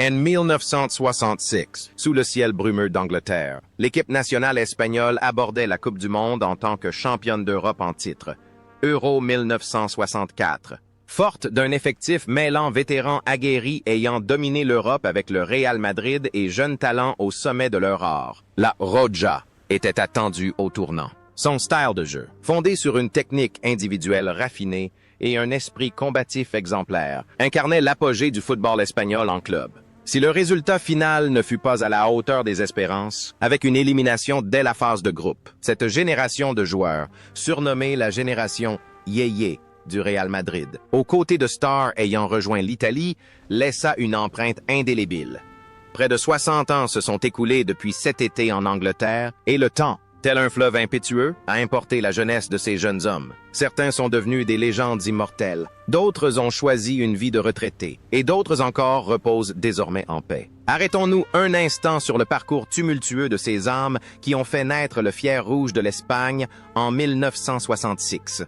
En 1966, sous le ciel brumeux d'Angleterre, l'équipe nationale espagnole abordait la Coupe du Monde en tant que championne d'Europe en titre. Euro 1964. Forte d'un effectif mêlant vétérans aguerris ayant dominé l'Europe avec le Real Madrid et jeunes talents au sommet de leur art, la Roja était attendue au tournant. Son style de jeu, fondé sur une technique individuelle raffinée et un esprit combatif exemplaire, incarnait l'apogée du football espagnol en club. Si le résultat final ne fut pas à la hauteur des espérances, avec une élimination dès la phase de groupe, cette génération de joueurs, surnommée la génération Yéyé du Real Madrid, aux côtés de stars ayant rejoint l'Italie, laissa une empreinte indélébile. Près de 60 ans se sont écoulés depuis cet été en Angleterre, et le temps, tel un fleuve impétueux, a importé la jeunesse de ces jeunes hommes. Certains sont devenus des légendes immortelles, d'autres ont choisi une vie de retraité, et d'autres encore reposent désormais en paix. Arrêtons-nous un instant sur le parcours tumultueux de ces âmes qui ont fait naître le fier rouge de l'Espagne en 1966.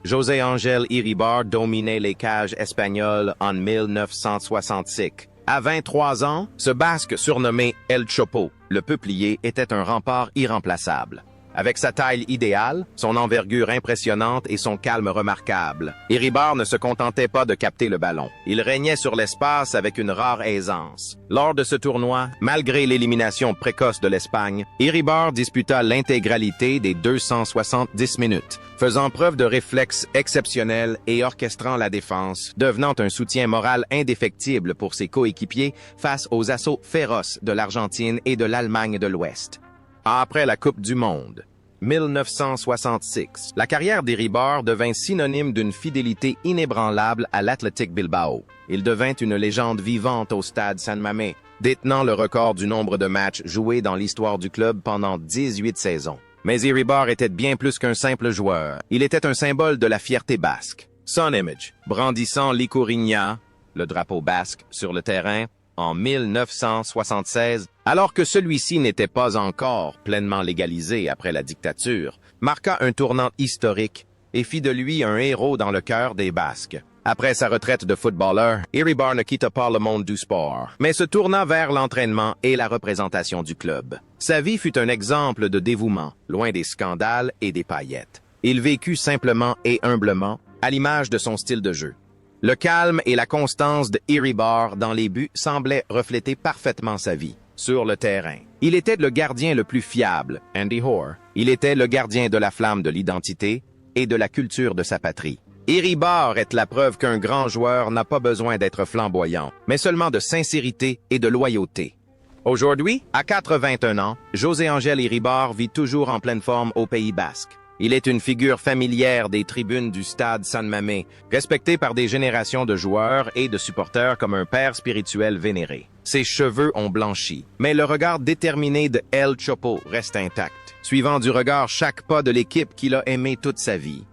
José Ángel Iribar dominait les cages espagnoles en 1965. À 23 ans, ce Basque surnommé El Chopo, le peuplier, était un rempart irremplaçable. Avec sa taille idéale, son envergure impressionnante et son calme remarquable, Iribar ne se contentait pas de capter le ballon. Il régnait sur l'espace avec une rare aisance. Lors de ce tournoi, malgré l'élimination précoce de l'Espagne, Iribar disputa l'intégralité des 270 minutes, faisant preuve de réflexes exceptionnels et orchestrant la défense, devenant un soutien moral indéfectible pour ses coéquipiers face aux assauts féroces de l'Argentine et de l'Allemagne de l'Ouest. Après la Coupe du Monde, 1966, la carrière d'Iribar devint synonyme d'une fidélité inébranlable à l'Athletic Bilbao. Il devint une légende vivante au stade San Mamés, détenant le record du nombre de matchs joués dans l'histoire du club pendant 18 saisons. Mais Iribar était bien plus qu'un simple joueur. Il était un symbole de la fierté basque. Son image, brandissant l'Ikurriña, le drapeau basque, sur le terrain, en 1976, alors que celui-ci n'était pas encore pleinement légalisé après la dictature, marqua un tournant historique et fit de lui un héros dans le cœur des Basques. Après sa retraite de footballeur, Iribar ne quitta pas le monde du sport, mais se tourna vers l'entraînement et la représentation du club. Sa vie fut un exemple de dévouement, loin des scandales et des paillettes. Il vécut simplement et humblement, à l'image de son style de jeu. Le calme et la constance de Iribar dans les buts semblaient refléter parfaitement sa vie. Sur le terrain, il était le gardien le plus fiable, Andy Hoare. Il était le gardien de la flamme de l'identité et de la culture de sa patrie. Iribar est la preuve qu'un grand joueur n'a pas besoin d'être flamboyant, mais seulement de sincérité et de loyauté. Aujourd'hui, à 81 ans, José Ángel Iribar vit toujours en pleine forme au Pays Basque. Il est une figure familière des tribunes du stade San Mamés, respecté par des générations de joueurs et de supporters comme un père spirituel vénéré. Ses cheveux ont blanchi, mais le regard déterminé de El Chopo reste intact, suivant du regard chaque pas de l'équipe qu'il a aimé toute sa vie.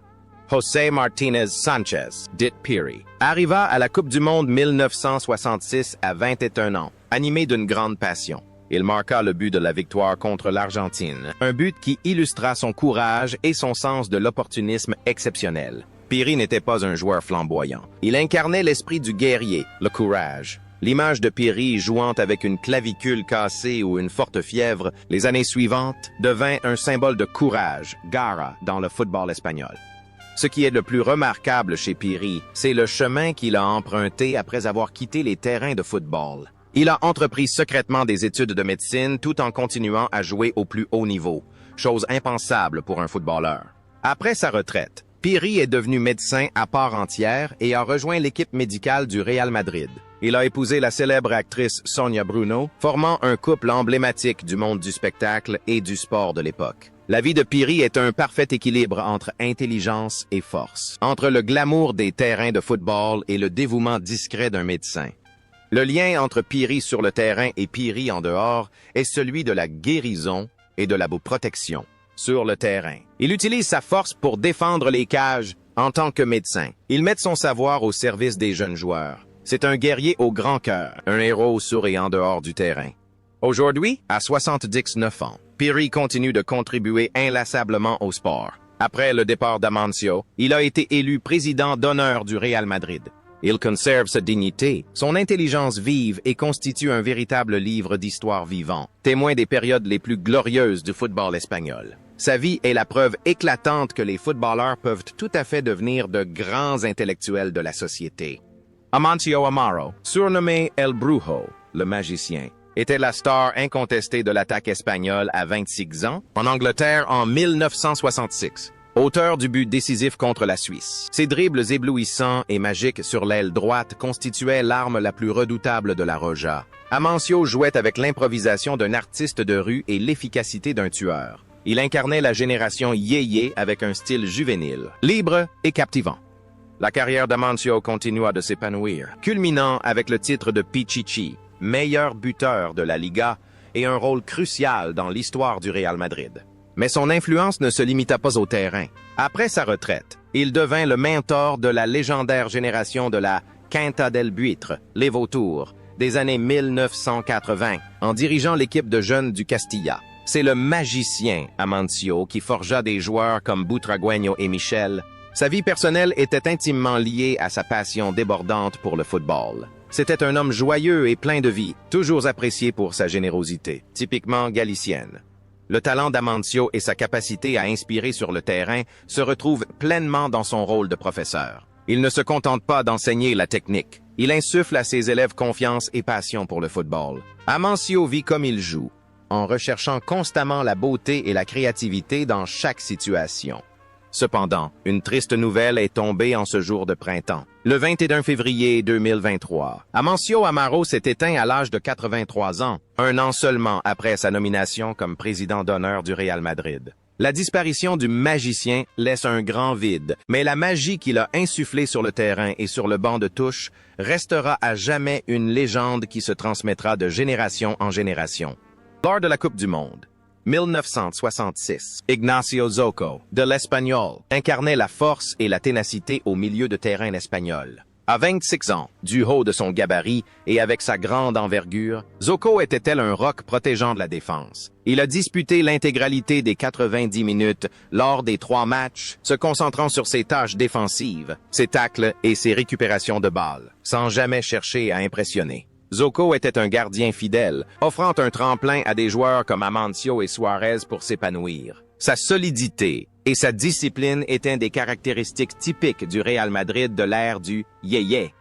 José Martínez Sánchez, dit Piri, arriva à la Coupe du Monde 1966 à 21 ans, animé d'une grande passion. Il marqua le but de la victoire contre l'Argentine, un but qui illustra son courage et son sens de l'opportunisme exceptionnel. Piri n'était pas un joueur flamboyant. Il incarnait l'esprit du guerrier, le courage. L'image de Piri jouant avec une clavicule cassée ou une forte fièvre les années suivantes devint un symbole de courage, garra, dans le football espagnol. Ce qui est le plus remarquable chez Piri, c'est le chemin qu'il a emprunté après avoir quitté les terrains de football. Il a entrepris secrètement des études de médecine tout en continuant à jouer au plus haut niveau, chose impensable pour un footballeur. Après sa retraite, Piri est devenu médecin à part entière et a rejoint l'équipe médicale du Real Madrid. Il a épousé la célèbre actrice Sonia Bruno, formant un couple emblématique du monde du spectacle et du sport de l'époque. La vie de Piri est un parfait équilibre entre intelligence et force, entre le glamour des terrains de football et le dévouement discret d'un médecin. Le lien entre Piri sur le terrain et Piri en dehors est celui de la guérison et de la protection sur le terrain. Il utilise sa force pour défendre les cages en tant que médecin. Il met son savoir au service des jeunes joueurs. C'est un guerrier au grand cœur, un héros sur et en dehors du terrain. Aujourd'hui, à 79 ans, Piri continue de contribuer inlassablement au sport. Après le départ d'Amancio, il a été élu président d'honneur du Real Madrid. Il conserve sa dignité, son intelligence vive et constitue un véritable livre d'histoire vivant, témoin des périodes les plus glorieuses du football espagnol. Sa vie est la preuve éclatante que les footballeurs peuvent tout à fait devenir de grands intellectuels de la société. Amancio Amaro, surnommé El Brujo, le magicien, était la star incontestée de l'attaque espagnole à 26 ans, en Angleterre en 1966. Auteur du but décisif contre la Suisse. Ses dribbles éblouissants et magiques sur l'aile droite constituaient l'arme la plus redoutable de la Roja. Amancio jouait avec l'improvisation d'un artiste de rue et l'efficacité d'un tueur. Il incarnait la génération yéyé avec un style juvénile, libre et captivant. La carrière d'Amancio continua de s'épanouir, culminant avec le titre de Pichichi, meilleur buteur de la Liga et un rôle crucial dans l'histoire du Real Madrid. Mais son influence ne se limita pas au terrain. Après sa retraite, il devint le mentor de la légendaire génération de la Quinta del Buitre, les Vautours, des années 1980, en dirigeant l'équipe de jeunes du Castilla. C'est le magicien Amancio qui forgea des joueurs comme Butragueño et Michel. Sa vie personnelle était intimement liée à sa passion débordante pour le football. C'était un homme joyeux et plein de vie, toujours apprécié pour sa générosité, typiquement galicienne. Le talent d'Amancio et sa capacité à inspirer sur le terrain se retrouvent pleinement dans son rôle de professeur. Il ne se contente pas d'enseigner la technique. Il insuffle à ses élèves confiance et passion pour le football. Amancio vit comme il joue, en recherchant constamment la beauté et la créativité dans chaque situation. Cependant, une triste nouvelle est tombée en ce jour de printemps. Le 21 février 2023, Amancio Amaro s'est éteint à l'âge de 83 ans, un an seulement après sa nomination comme président d'honneur du Real Madrid. La disparition du magicien laisse un grand vide, mais la magie qu'il a insufflée sur le terrain et sur le banc de touche restera à jamais une légende qui se transmettra de génération en génération. Lors de la Coupe du Monde, 1966, Ignacio Zoco, de l'Espagnol, incarnait la force et la ténacité au milieu de terrain espagnol. À 26 ans, du haut de son gabarit et avec sa grande envergure, Zoco était tel un roc protégeant de la défense. Il a disputé l'intégralité des 90 minutes lors des 3 matchs, se concentrant sur ses tâches défensives, ses tacles et ses récupérations de balles, sans jamais chercher à impressionner. Zoco était un gardien fidèle, offrant un tremplin à des joueurs comme Amancio et Suarez pour s'épanouir. Sa solidité et sa discipline étaient des caractéristiques typiques du Real Madrid de l'ère du yéyé.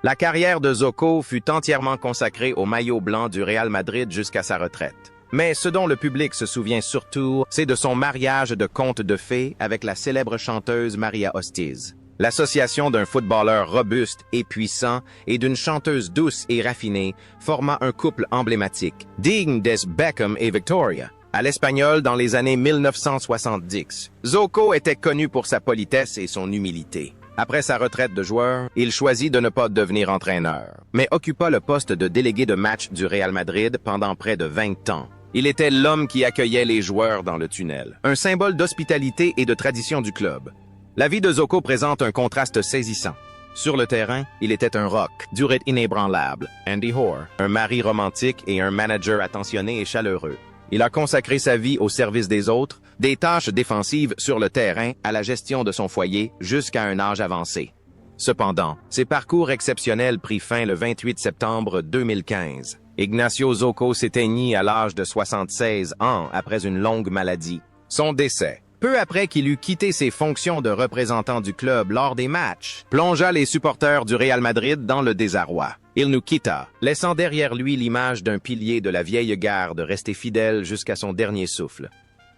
La carrière de Zoco fut entièrement consacrée au maillot blanc du Real Madrid jusqu'à sa retraite. Mais ce dont le public se souvient surtout, c'est de son mariage de conte de fées avec la célèbre chanteuse Maria Hostiz. L'association d'un footballeur robuste et puissant et d'une chanteuse douce et raffinée forma un couple emblématique, digne des Beckham et Victoria. À l'Espagnol dans les années 1970, Zoco était connu pour sa politesse et son humilité. Après sa retraite de joueur, il choisit de ne pas devenir entraîneur, mais occupa le poste de délégué de match du Real Madrid pendant près de 20 ans. Il était l'homme qui accueillait les joueurs dans le tunnel, un symbole d'hospitalité et de tradition du club. La vie de Zoco présente un contraste saisissant. Sur le terrain, il était un rock, du rythme inébranlable, Andy Hoare, un mari romantique et un manager attentionné et chaleureux. Il a consacré sa vie au service des autres, des tâches défensives sur le terrain à la gestion de son foyer jusqu'à un âge avancé. Cependant, ses parcours exceptionnels prit fin le 28 septembre 2015. Ignacio Zoco s'éteignit à l'âge de 76 ans après une longue maladie. Son décès, peu après qu'il eut quitté ses fonctions de représentant du club lors des matchs, plongea les supporters du Real Madrid dans le désarroi. Il nous quitta, laissant derrière lui l'image d'un pilier de la vieille garde resté fidèle jusqu'à son dernier souffle.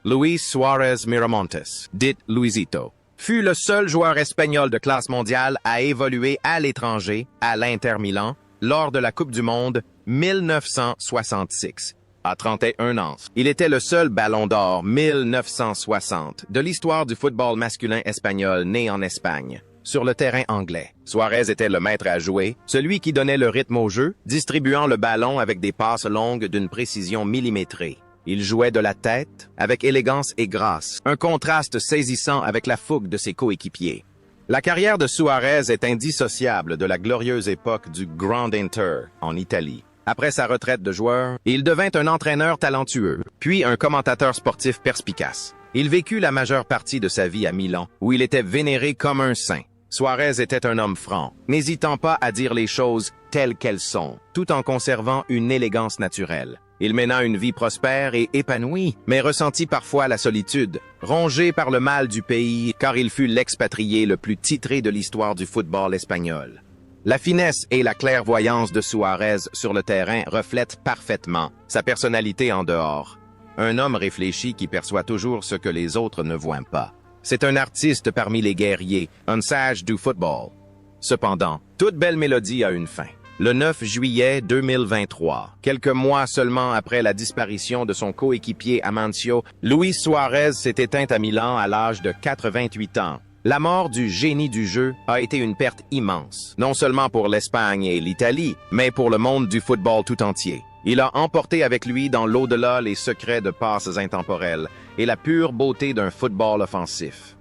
Luis Suarez Miramontes, dit Luisito, fut le seul joueur espagnol de classe mondiale à évoluer à l'étranger, à l'Inter Milan, lors de la Coupe du Monde 1966. À 31 ans, il était le seul Ballon d'Or 1960 de l'histoire du football masculin espagnol né en Espagne, sur le terrain anglais. Suarez était le maître à jouer, celui qui donnait le rythme au jeu, distribuant le ballon avec des passes longues d'une précision millimétrée. Il jouait de la tête, avec élégance et grâce, un contraste saisissant avec la fougue de ses coéquipiers. La carrière de Suarez est indissociable de la glorieuse époque du Grand Inter en Italie. Après sa retraite de joueur, il devint un entraîneur talentueux, puis un commentateur sportif perspicace. Il vécut la majeure partie de sa vie à Milan, où il était vénéré comme un saint. Suarez était un homme franc, n'hésitant pas à dire les choses telles qu'elles sont, tout en conservant une élégance naturelle. Il mena une vie prospère et épanouie, mais ressentit parfois la solitude, rongé par le mal du pays, car il fut l'expatrié le plus titré de l'histoire du football espagnol. La finesse et la clairvoyance de Suarez sur le terrain reflètent parfaitement sa personnalité en dehors. Un homme réfléchi qui perçoit toujours ce que les autres ne voient pas. C'est un artiste parmi les guerriers, un sage du football. Cependant, toute belle mélodie a une fin. Le 9 juillet 2023, quelques mois seulement après la disparition de son coéquipier Amancio, Luis Suarez s'est éteint à Milan à l'âge de 88 ans. La mort du génie du jeu a été une perte immense, non seulement pour l'Espagne et l'Italie, mais pour le monde du football tout entier. Il a emporté avec lui dans l'au-delà les secrets de passes intemporelles et la pure beauté d'un football offensif.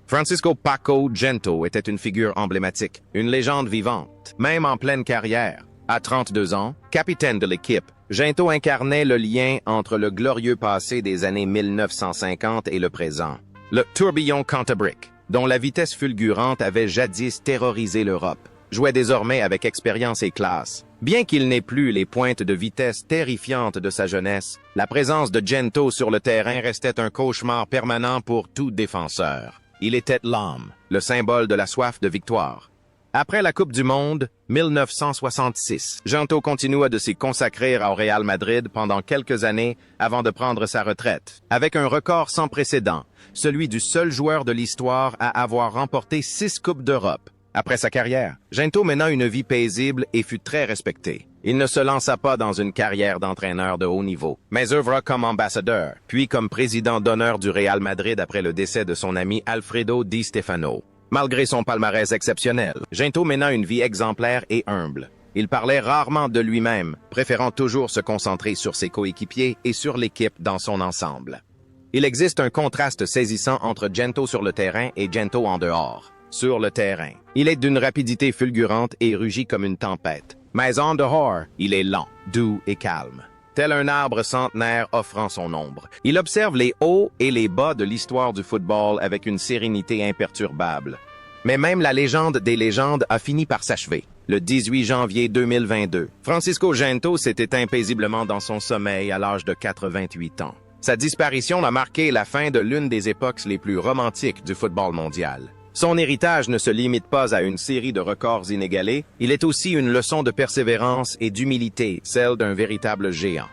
Francisco Paco Gento était une figure emblématique, une légende vivante, même en pleine carrière. À 32 ans, capitaine de l'équipe, Gento incarnait le lien entre le glorieux passé des années 1950 et le présent. Le tourbillon Cantabric, dont la vitesse fulgurante avait jadis terrorisé l'Europe, jouait désormais avec expérience et classe. Bien qu'il n'ait plus les pointes de vitesse terrifiantes de sa jeunesse, la présence de Gento sur le terrain restait un cauchemar permanent pour tout défenseur. Il était l'âme, le symbole de la soif de victoire. Après la Coupe du Monde, 1966, Gento continua de s'y consacrer au Real Madrid pendant quelques années avant de prendre sa retraite, avec un record sans précédent, celui du seul joueur de l'histoire à avoir remporté 6 Coupes d'Europe. Après sa carrière, Gento mena une vie paisible et fut très respecté. Il ne se lança pas dans une carrière d'entraîneur de haut niveau, mais œuvra comme ambassadeur, puis comme président d'honneur du Real Madrid après le décès de son ami Alfredo Di Stefano. Malgré son palmarès exceptionnel, Gento mena une vie exemplaire et humble. Il parlait rarement de lui-même, préférant toujours se concentrer sur ses coéquipiers et sur l'équipe dans son ensemble. Il existe un contraste saisissant entre Gento sur le terrain et Gento en dehors. Sur le terrain, il est d'une rapidité fulgurante et rugit comme une tempête. Mais en dehors, il est lent, doux et calme. Tel un arbre centenaire offrant son ombre. Il observe les hauts et les bas de l'histoire du football avec une sérénité imperturbable. Mais même la légende des légendes a fini par s'achever. Le 18 janvier 2022, Francisco Gento s'est éteint paisiblement dans son sommeil à l'âge de 88 ans. Sa disparition a marqué la fin de l'une des époques les plus romantiques du football mondial. Son héritage ne se limite pas à une série de records inégalés, il est aussi une leçon de persévérance et d'humilité, celle d'un véritable géant.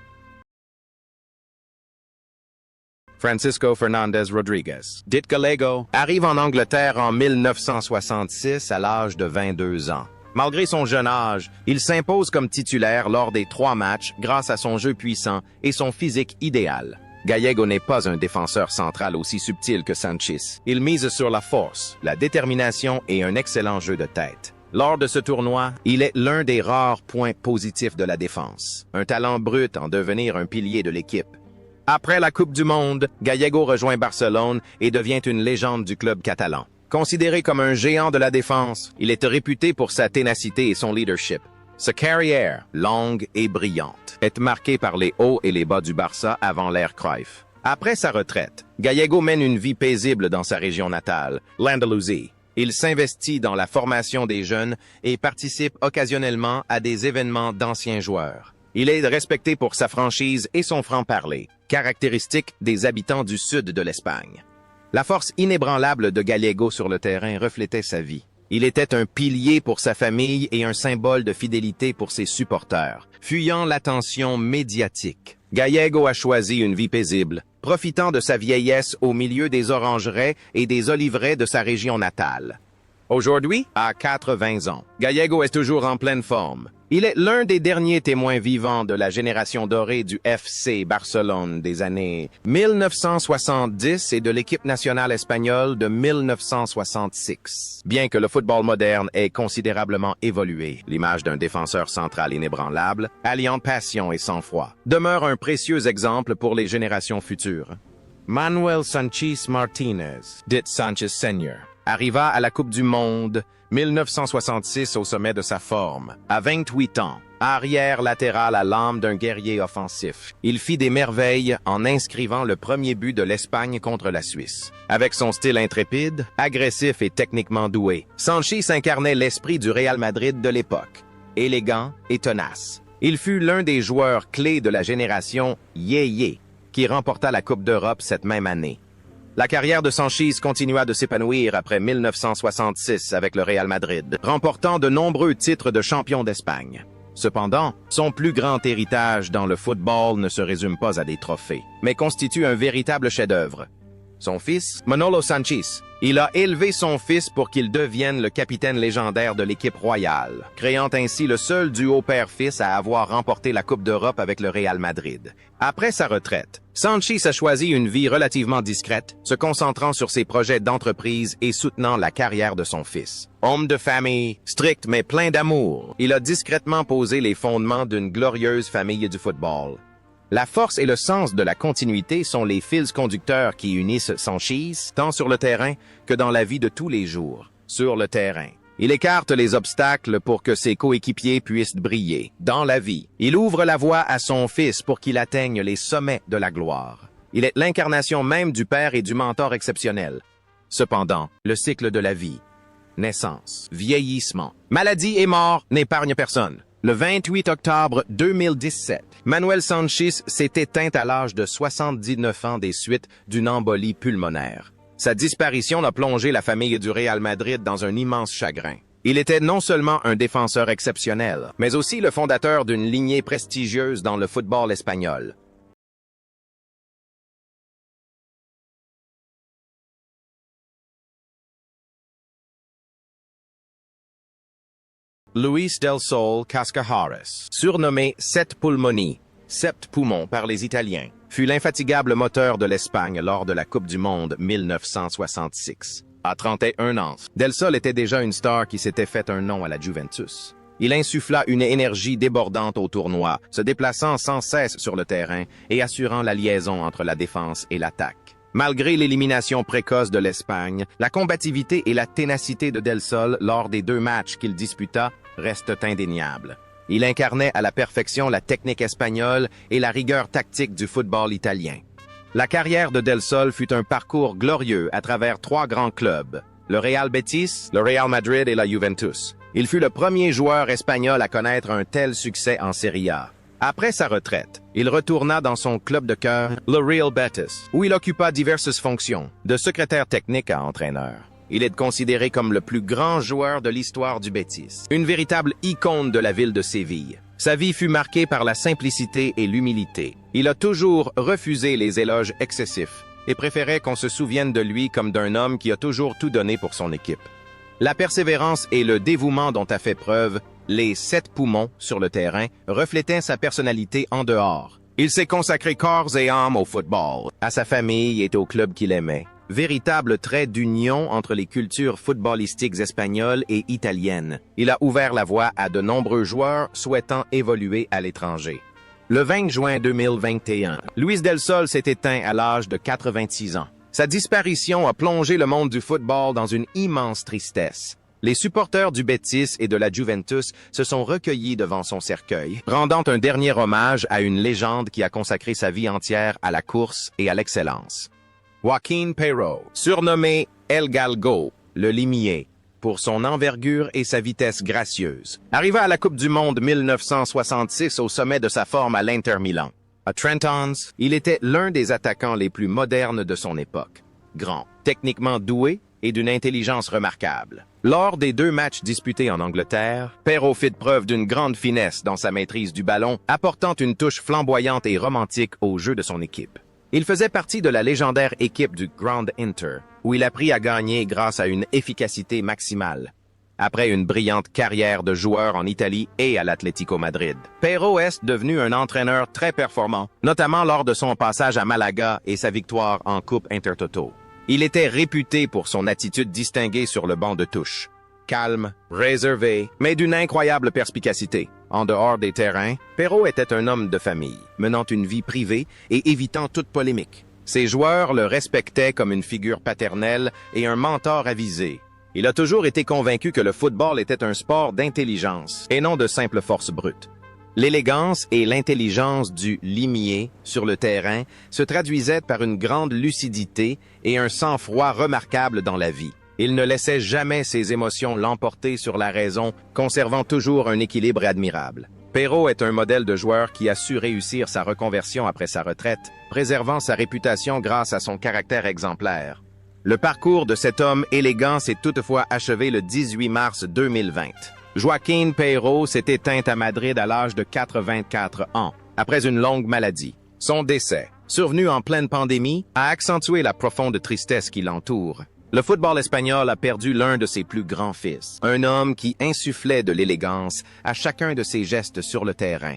Francisco Fernandez Rodriguez, dit Gallego, arrive en Angleterre en 1966 à l'âge de 22 ans. Malgré son jeune âge, il s'impose comme titulaire lors des 3 matchs grâce à son jeu puissant et son physique idéal. Gallego n'est pas un défenseur central aussi subtil que Sanchis. Il mise sur la force, la détermination et un excellent jeu de tête. Lors de ce tournoi, il est l'un des rares points positifs de la défense. Un talent brut en devenir un pilier de l'équipe. Après la Coupe du Monde, Gallego rejoint Barcelone et devient une légende du club catalan. Considéré comme un géant de la défense, il est réputé pour sa ténacité et son leadership. Sa carrière, longue et brillante, est marquée par les hauts et les bas du Barça avant l'ère Cruyff. Après sa retraite, Gallego mène une vie paisible dans sa région natale, l'Andalousie. Il s'investit dans la formation des jeunes et participe occasionnellement à des événements d'anciens joueurs. Il est respecté pour sa franchise et son franc-parler, caractéristique des habitants du sud de l'Espagne. La force inébranlable de Gallego sur le terrain reflétait sa vie. Il était un pilier pour sa famille et un symbole de fidélité pour ses supporters, fuyant l'attention médiatique. Gallego a choisi une vie paisible, profitant de sa vieillesse au milieu des orangeraies et des oliveraies de sa région natale. Aujourd'hui, à 80 ans, Gallego est toujours en pleine forme. Il est l'un des derniers témoins vivants de la génération dorée du FC Barcelone des années 1970 et de l'équipe nationale espagnole de 1966. Bien que le football moderne ait considérablement évolué, l'image d'un défenseur central inébranlable, alliant passion et sang-froid, demeure un précieux exemple pour les générations futures. Manuel Sanchis Martinez, dit Sanchez Senior, arriva à la Coupe du Monde 1966 au sommet de sa forme. À 28 ans, Arrière latéral à l'âme d'un guerrier offensif, il fit des merveilles en inscrivant le premier but de l'Espagne contre la Suisse. Avec son style intrépide, agressif et techniquement doué, Sanchís incarnait l'esprit du Real Madrid de l'époque, élégant et tenace. Il fut l'un des joueurs clés de la génération Yéyé, qui remporta la Coupe d'Europe cette même année. La carrière de Sanchís continua de s'épanouir après 1966 avec le Real Madrid, remportant de nombreux titres de champion d'Espagne. Cependant, son plus grand héritage dans le football ne se résume pas à des trophées, mais constitue un véritable chef-d'œuvre. Son fils, Manolo Sanchís, il a élevé son fils pour qu'il devienne le capitaine légendaire de l'équipe royale, créant ainsi le seul duo père-fils à avoir remporté la Coupe d'Europe avec le Real Madrid. Après sa retraite, Sanchís a choisi une vie relativement discrète, se concentrant sur ses projets d'entreprise et soutenant la carrière de son fils. Homme de famille, strict mais plein d'amour, il a discrètement posé les fondements d'une glorieuse famille du football. La force et le sens de la continuité sont les fils conducteurs qui unissent Sanchís, tant sur le terrain que dans la vie de tous les jours. Sur le terrain, il écarte les obstacles pour que ses coéquipiers puissent briller. Dans la vie, il ouvre la voie à son fils pour qu'il atteigne les sommets de la gloire. Il est l'incarnation même du père et du mentor exceptionnel. Cependant, le cycle de la vie, naissance, vieillissement, maladie et mort n'épargne personne. Le 28 octobre 2017, Manuel Sanchís s'est éteint à l'âge de 79 ans des suites d'une embolie pulmonaire. Sa disparition a plongé la famille du Real Madrid dans un immense chagrin. Il était non seulement un défenseur exceptionnel, mais aussi le fondateur d'une lignée prestigieuse dans le football espagnol. Luis del Sol Cascajares, surnommé Sept Pulmoni, Sept Poumons par les Italiens, fut l'infatigable moteur de l'Espagne lors de la Coupe du Monde 1966. À 31 ans, Del Sol était déjà une star qui s'était fait un nom à la Juventus. Il insuffla une énergie débordante au tournoi, se déplaçant sans cesse sur le terrain et assurant la liaison entre la défense et l'attaque. Malgré l'élimination précoce de l'Espagne, la combativité et la ténacité de Del Sol lors des 2 matchs qu'il disputa restent indéniables. Il incarnait à la perfection la technique espagnole et la rigueur tactique du football italien. La carrière de Del Sol fut un parcours glorieux à travers 3 grands clubs, le Real Betis, le Real Madrid et la Juventus. Il fut le premier joueur espagnol à connaître un tel succès en Serie A. Après sa retraite, il retourna dans son club de cœur, le Real Betis, où il occupa diverses fonctions, de secrétaire technique à entraîneur. Il est considéré comme le plus grand joueur de l'histoire du Betis, une véritable icône de la ville de Séville. Sa vie fut marquée par la simplicité et l'humilité. Il a toujours refusé les éloges excessifs et préférait qu'on se souvienne de lui comme d'un homme qui a toujours tout donné pour son équipe. La persévérance et le dévouement dont a fait preuve les 7 poumons sur le terrain reflétaient sa personnalité en dehors. Il s'est consacré corps et âme au football, à sa famille et au club qu'il aimait. Véritable trait d'union entre les cultures footballistiques espagnoles et italiennes. Il a ouvert la voie à de nombreux joueurs souhaitant évoluer à l'étranger. Le 20 juin 2021, Luis del Sol s'est éteint à l'âge de 86 ans. Sa disparition a plongé le monde du football dans une immense tristesse. Les supporters du Betis et de la Juventus se sont recueillis devant son cercueil, rendant un dernier hommage à une légende qui a consacré sa vie entière à la course et à l'excellence. Joaquín Peiró, surnommé El Galgo, le limier, pour son envergure et sa vitesse gracieuse, arriva à la Coupe du Monde 1966 au sommet de sa forme à l'Inter Milan. À Trentons, il était l'un des attaquants les plus modernes de son époque. Grand, techniquement doué et d'une intelligence remarquable. Lors des 2 matchs disputés en Angleterre, Peiró fit preuve d'une grande finesse dans sa maîtrise du ballon, apportant une touche flamboyante et romantique au jeu de son équipe. Il faisait partie de la légendaire équipe du Grand Inter, où il apprit à gagner grâce à une efficacité maximale. Après une brillante carrière de joueur en Italie et à l'Atlético Madrid, Peiró est devenu un entraîneur très performant, notamment lors de son passage à Malaga et sa victoire en Coupe Intertoto. Il était réputé pour son attitude distinguée sur le banc de touche. Calme, réservé, mais d'une incroyable perspicacité. En dehors des terrains, Peiró était un homme de famille, menant une vie privée et évitant toute polémique. Ses joueurs le respectaient comme une figure paternelle et un mentor avisé. Il a toujours été convaincu que le football était un sport d'intelligence et non de simple force brute. L'élégance et l'intelligence du limier sur le terrain se traduisaient par une grande lucidité et un sang-froid remarquable dans la vie. Il ne laissait jamais ses émotions l'emporter sur la raison, conservant toujours un équilibre admirable. Perrault est un modèle de joueur qui a su réussir sa reconversion après sa retraite, préservant sa réputation grâce à son caractère exemplaire. Le parcours de cet homme élégant s'est toutefois achevé le 18 mars 2020. Joaquín Perrault s'est éteint à Madrid à l'âge de 84 ans, après une longue maladie. Son décès, survenu en pleine pandémie, a accentué la profonde tristesse qui l'entoure. Le football espagnol a perdu l'un de ses plus grands fils, un homme qui insufflait de l'élégance à chacun de ses gestes sur le terrain.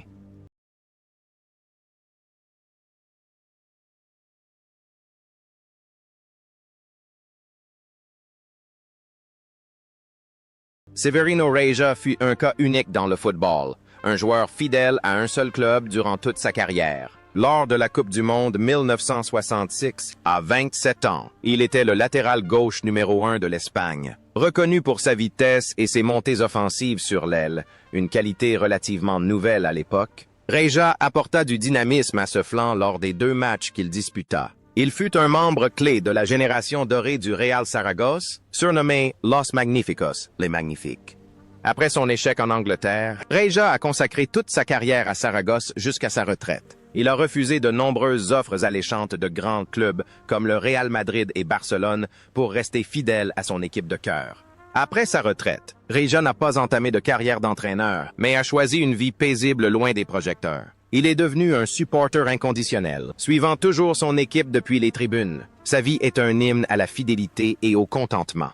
Severino Reja fut un cas unique dans le football, un joueur fidèle à un seul club durant toute sa carrière. Lors de la Coupe du Monde 1966, à 27 ans, il était le latéral gauche numéro 1 de l'Espagne. Reconnu pour sa vitesse et ses montées offensives sur l'aile, une qualité relativement nouvelle à l'époque, Reja apporta du dynamisme à ce flanc lors des 2 matchs qu'il disputa. Il fut un membre clé de la génération dorée du Real Saragosse, surnommé Los Magníficos, les Magnifiques. Après son échec en Angleterre, Reja a consacré toute sa carrière à Saragosse jusqu'à sa retraite. Il a refusé de nombreuses offres alléchantes de grands clubs comme le Real Madrid et Barcelone pour rester fidèle à son équipe de cœur. Après sa retraite, Reja n'a pas entamé de carrière d'entraîneur, mais a choisi une vie paisible loin des projecteurs. Il est devenu un supporter inconditionnel, suivant toujours son équipe depuis les tribunes. Sa vie est un hymne à la fidélité et au contentement.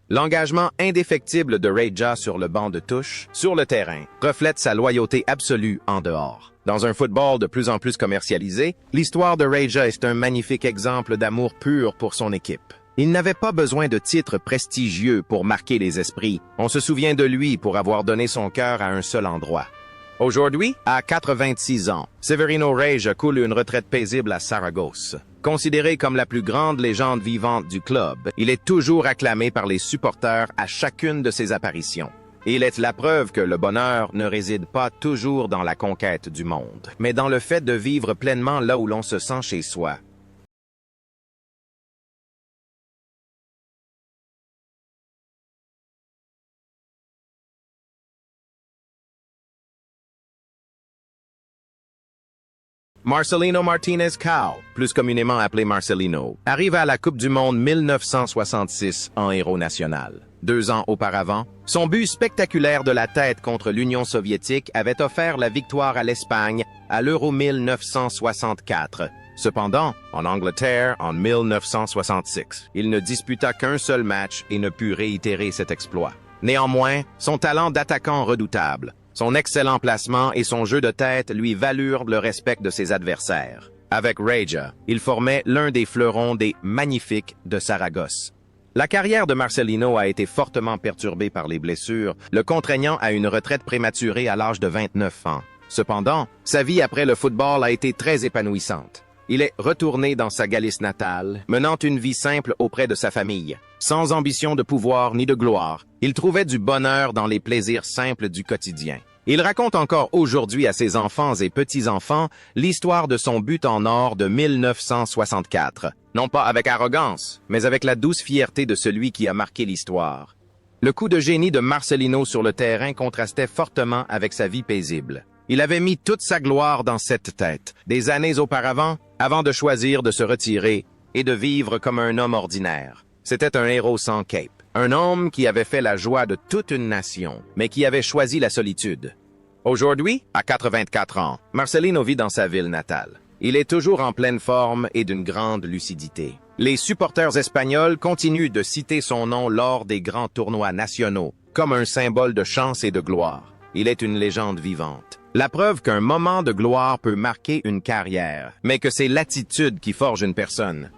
L'engagement indéfectible de Reja sur le banc de touche, sur le terrain, reflète sa loyauté absolue en dehors. Dans un football de plus en plus commercialisé, l'histoire de Reja est un magnifique exemple d'amour pur pour son équipe. Il n'avait pas besoin de titres prestigieux pour marquer les esprits. On se souvient de lui pour avoir donné son cœur à un seul endroit. Aujourd'hui, à 86 ans, Severino Reja coule une retraite paisible à Saragosse. Considéré comme la plus grande légende vivante du club, il est toujours acclamé par les supporters à chacune de ses apparitions. Il est la preuve que le bonheur ne réside pas toujours dans la conquête du monde, mais dans le fait de vivre pleinement là où l'on se sent chez soi. Marcelino Martinez Cao, plus communément appelé Marcelino, arrive à la Coupe du Monde 1966 en héros national. 2 ans auparavant, son but spectaculaire de la tête contre l'Union soviétique avait offert la victoire à l'Espagne à l'Euro 1964. Cependant, en Angleterre, en 1966, il ne disputa qu'un seul match et ne put réitérer cet exploit. Néanmoins, son talent d'attaquant redoutable, son excellent placement et son jeu de tête lui valurent le respect de ses adversaires. Avec Reja, il formait l'un des fleurons des Magnifiques de Saragosse. La carrière de Marcelino a été fortement perturbée par les blessures, le contraignant à une retraite prématurée à l'âge de 29 ans. Cependant, sa vie après le football a été très épanouissante. Il est retourné dans sa Galice natale, menant une vie simple auprès de sa famille. Sans ambition de pouvoir ni de gloire, il trouvait du bonheur dans les plaisirs simples du quotidien. Il raconte encore aujourd'hui à ses enfants et petits-enfants l'histoire de son but en or de 1964. Non pas avec arrogance, mais avec la douce fierté de celui qui a marqué l'histoire. Le coup de génie de Marcelino sur le terrain contrastait fortement avec sa vie paisible. Il avait mis toute sa gloire dans cette tête, des années auparavant, avant de choisir de se retirer et de vivre comme un homme ordinaire. C'était un héros sans cape, un homme qui avait fait la joie de toute une nation, mais qui avait choisi la solitude. Aujourd'hui, à 84 ans, Marcelino vit dans sa ville natale. Il est toujours en pleine forme et d'une grande lucidité. Les supporters espagnols continuent de citer son nom lors des grands tournois nationaux, comme un symbole de chance et de gloire. Il est une légende vivante. La preuve qu'un moment de gloire peut marquer une carrière, mais que c'est l'attitude qui forge une personne.